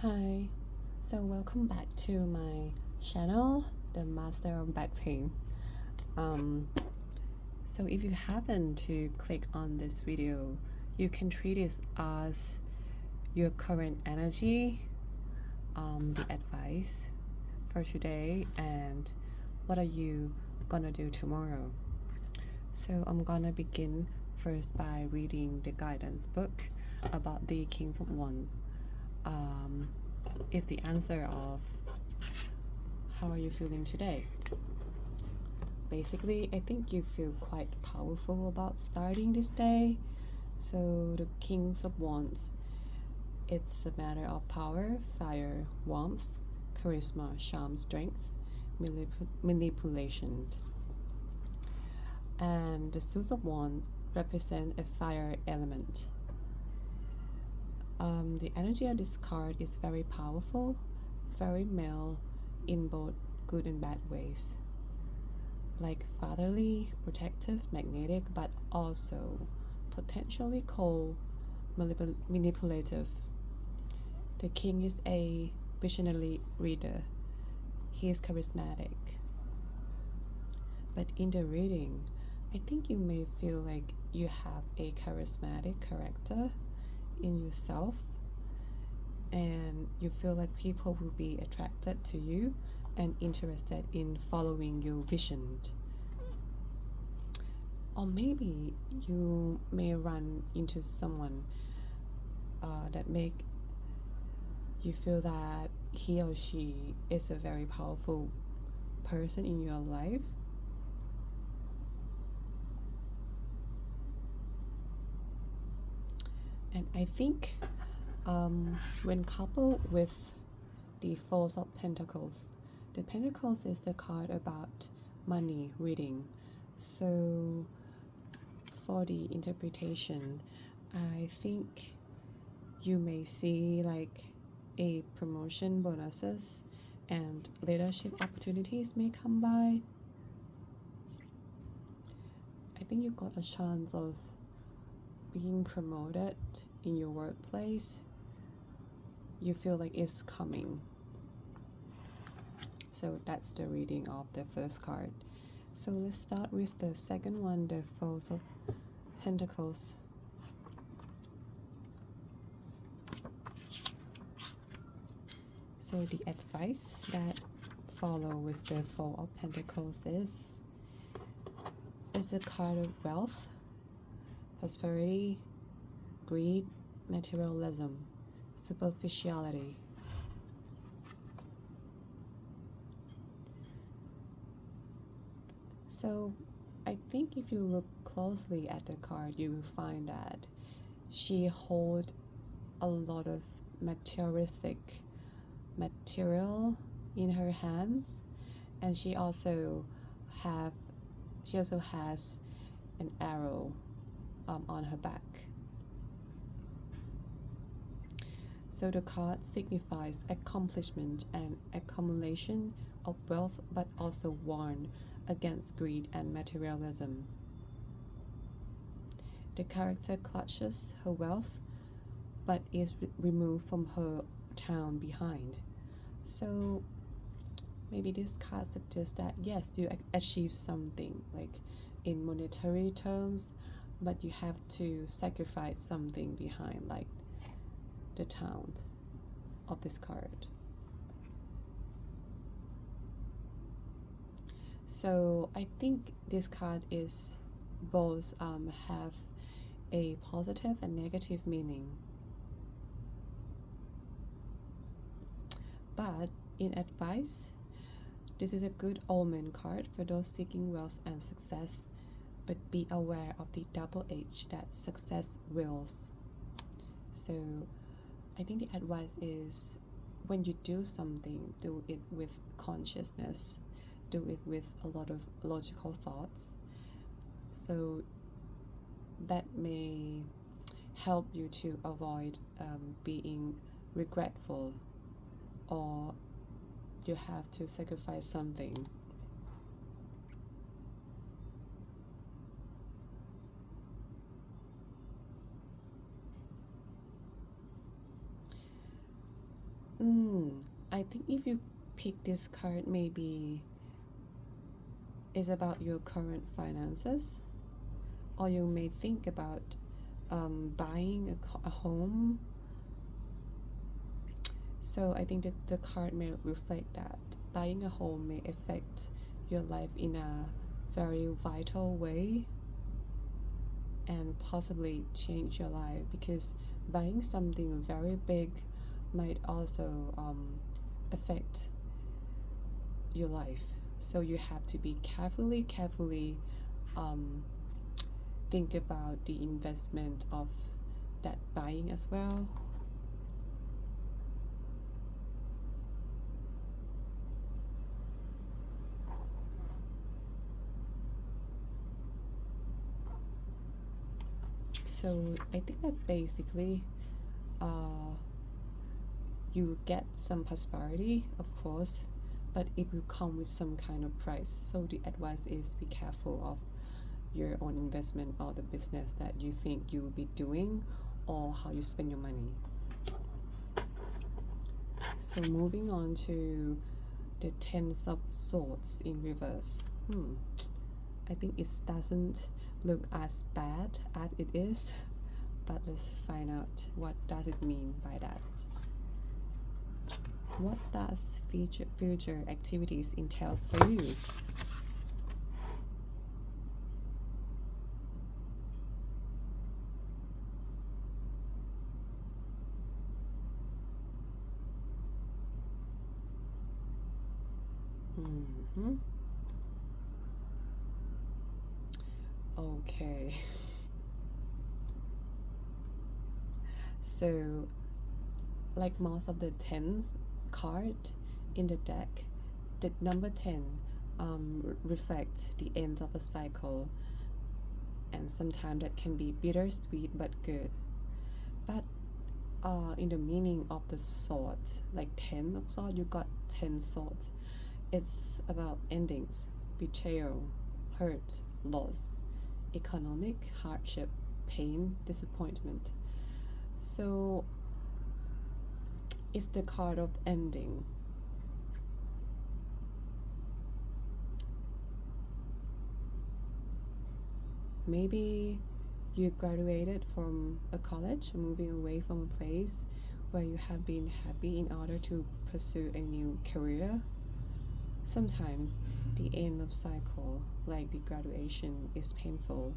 Hi, so welcome back to my channel, The Master of Back Pain. Um, so if you happen to click on this video, you can treat it as your current energy, the advice for today, and what are you gonna do tomorrow. So I'm gonna begin first by reading the guidance book about the Kings of Wands. It's the answer of how are you feeling today. Basically, I think you feel quite powerful about starting this day. So the Kings of Wands, it's a matter of power, fire, warmth, charisma, charm, strength, manipulation. And the Suits of Wands represent a fire element. The energy of this card is very powerful, very male in both good and bad ways. Like fatherly, protective, magnetic, but also potentially cold, manipulative. The king is a visionary reader. He is charismatic. But in the reading, I think you may feel like you have a charismatic character in yourself, and you feel like people will be attracted to you and interested in following your vision. Or maybe you may run into someone that make you feel that he or she is a very powerful person in your life. And I think when coupled with the Four of Pentacles, the Pentacles is the card about money reading. So for the interpretation, I think you may see like a promotion bonuses and leadership opportunities may come by. I think you got a chance of being promoted in your workplace. You feel like it's coming. So that's the reading of the first card. So let's start with the second one, the Four of Pentacles. So the advice that follow with the Four of Pentacles is a card of wealth, prosperity, greed, materialism, superficiality. So I think if you look closely at the card, you will find that she holds a lot of materialistic material in her hands, and she also has an arrow on her back. So the card signifies accomplishment and accumulation of wealth, but also warn against greed and materialism. The character clutches her wealth, but is removed from her town behind. So maybe this card suggests that yes, you achieve something like in monetary terms, but you have to sacrifice something behind, like the town of this card. So I think this card is both have a positive and negative meaning. But in advice, this is a good omen card for those seeking wealth and success, but be aware of the double edge that success wills. So I think the advice is when you do something, do it with consciousness, do it with a lot of logical thoughts. So that may help you to avoid being regretful, or you have to sacrifice something. I think if you pick this card, maybe it's about your current finances, or you may think about buying a home. So I think that the card may reflect that buying a home may affect your life in a very vital way and possibly change your life, because buying something very big might also affect your life. So you have to be carefully um, think about the investment of that buying as well. So I think that basically you get some prosperity, of course, but it will come with some kind of price. So the advice is be careful of your own investment or the business that you think you will be doing, or how you spend your money. So moving on to the Ten of Swords in reverse. I think it doesn't look as bad as it is, but let's find out what does it mean by that. What does future activities entails for you? Okay. So, like most of the tens card in the deck, the number 10 reflects the end of a cycle, and sometimes that can be bittersweet but good. But in the meaning of the sword, like 10 of swords, you got 10 swords. It's about endings, betrayal, hurt, loss, economic hardship, pain, disappointment. So it's the card of ending. Maybe you graduated from a college, moving away from a place where you have been happy in order to pursue a new career. Sometimes the end of cycle, like the graduation, is painful,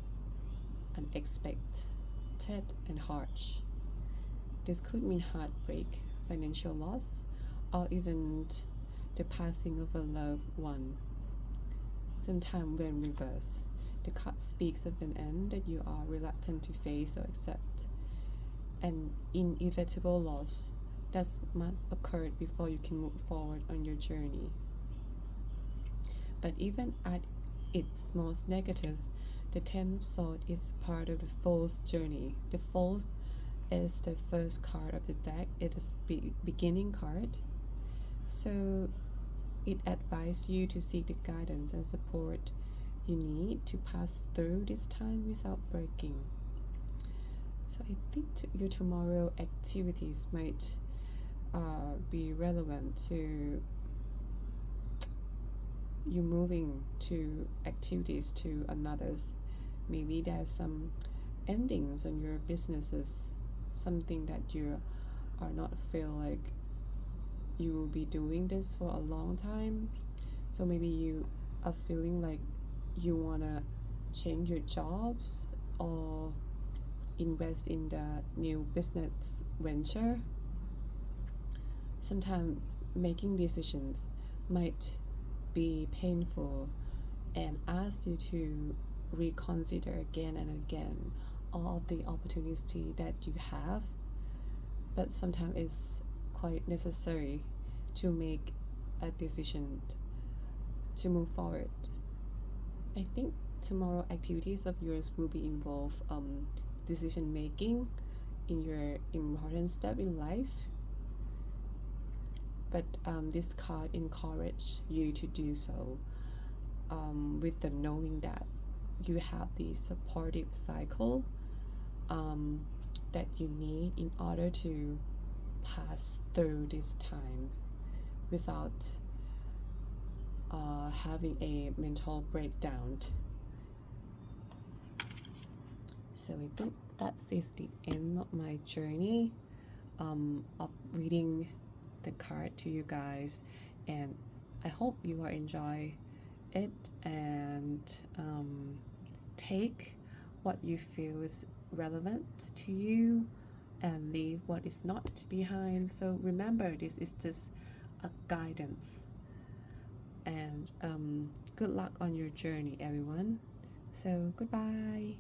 unexpected, and harsh. This could mean heartbreak, financial loss, or even the passing of a loved one. Sometimes when reversed, the card speaks of an end that you are reluctant to face or accept, an inevitable loss that must occur before you can move forward on your journey. But even at its most negative, the Ten of Swords is part of the Fool's journey. The Fool is the first card of the deck. It is beginning card. So it advises you to seek the guidance and support you need to pass through this time without breaking. So I think your tomorrow activities might be relevant to you moving to activities to another's. Maybe there's some endings on your businesses, something that you are not feel like you will be doing this for a long time. So maybe you are feeling like you want to change your jobs or invest in the new business venture. Sometimes making decisions might be painful and ask you to reconsider again and again all of the opportunity that you have, but sometimes it's quite necessary to make a decision to move forward. I think tomorrow activities of yours will be involve decision making in your important step in life, but this card encourage you to do so with the knowing that you have the supportive cycle that you need in order to pass through this time. without having a mental breakdown. So I think that is the end of my journey of reading the card to you guys, and I hope you are enjoy it and take what you feel is relevant to you and leave what is not behind. So remember, this is just a guidance, and good luck on your journey, everyone. So goodbye.